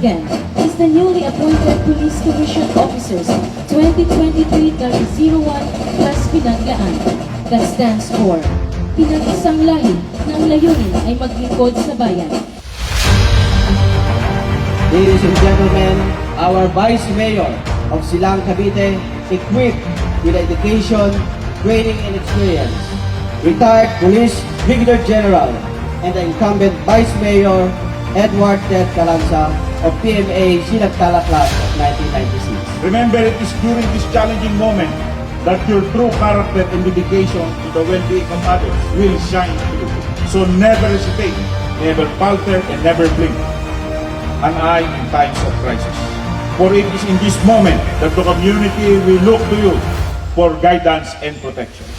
again is the newly appointed Police Commission Officers 2023-01 Class Pinaglaan that stands for Pinag-isang Lahi na ang layunin ay maglingkod sa bayan. Ladies and gentlemen, our Vice Mayor of Silang Cavite, equipped with education, training and experience, retired Police Brigadier General and the incumbent Vice Mayor Edward Ted Calanza of PMA Sinagtala Class of 1996. Remember, it is during this challenging moment that your true character and dedication to the well-being of others will shine through. So never hesitate, never falter, and never blink an eye in times of crisis. For it is in this moment that the community will look to you for guidance and protection.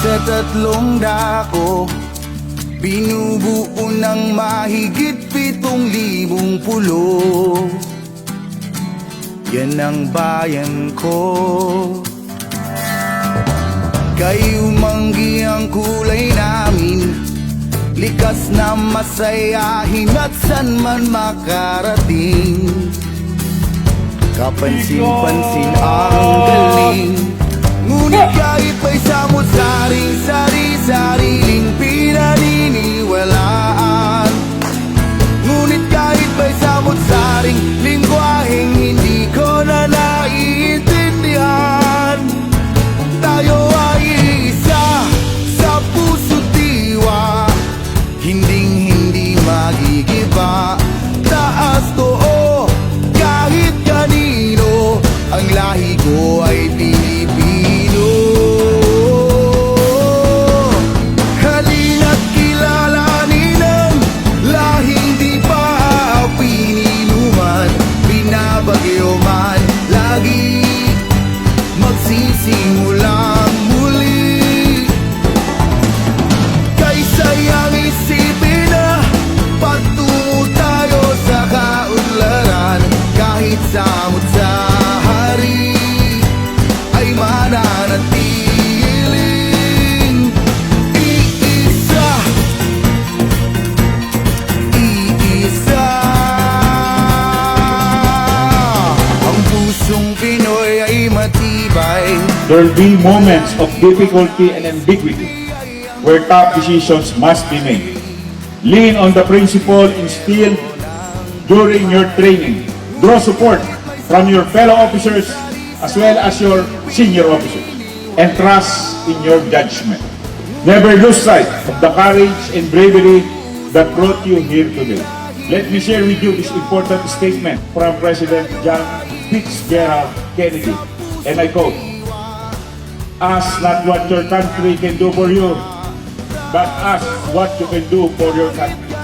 Sa tatlong dako, binubuo ng mahigit 7,000 pulo. Yan ang bayan ko. Kayo manggi ang kulay namin, likas na masayahin at san man makarating. Kapansin-pansin ang galing, ngunit kahit pa'y samot-saring sari-sariling pinaniniwalaan. Ngunit kahit pa'y samot-saring lingwaheng hindi ko na naiintindihan, tayo ay isa sa puso't diwa, hinding-hindi magigiba. Taas too kahit kanino, ang lahi ko ay Pilipino. Halina't kilalanin ang lahing di pa pininuman, binabagyo man lagi, magsisimulang muli. Kaysayang isipin na patungo tayo sa kaunlaran, kahit samot sa hari ay mananatiling iisa. Iisa ang pusong Pinoy ay matibay. There will be moments of difficulty and ambiguity where tough decisions must be made. Lean on the principle instilled during your training. Draw support from your fellow officers as well as your senior officers, and trust in your judgment. Never lose sight of the courage and bravery that brought you here today. Let me share with you this important statement from President John Fitzgerald Kennedy, and I quote, "Ask not what your country can do for you, but ask what you can do for your country."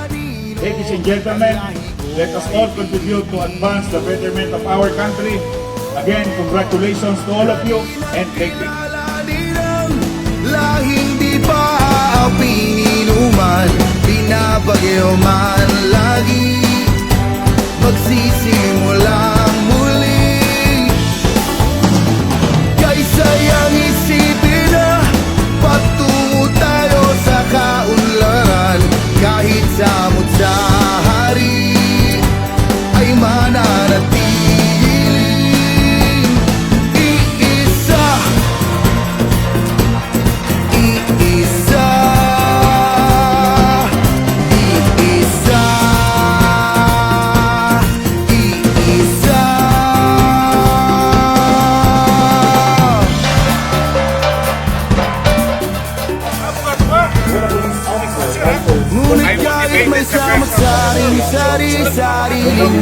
Ladies and gentlemen, let us all contribute to advance the betterment of our country. Again, congratulations to all of you and thank you. Lahing di pa pininuman, binabagyo man lagi, magsisimulang muli. Kaysayang isipin na patungo tayo sa kaunlaran, kahit samot sa hari ay mananatiling iisa. Iisa. Iisa. Iisa.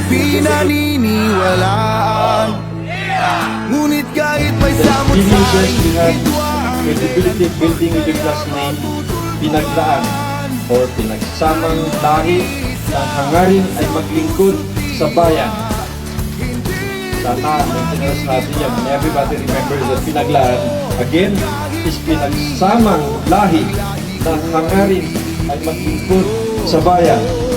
pinaniniwalaan. Ngunit kahit may samot Teenagers, sa we have hidwaan, credibility building with the class name Pinagdaan or Pinagsamang Lahi ng hangarin ay maglingkod sa bayan. Sana maintenance natin yan. And everybody remembers that Pinaglaan, again, is Pinagsamang Lahi ng hangarin ay maglingkod sa bayan.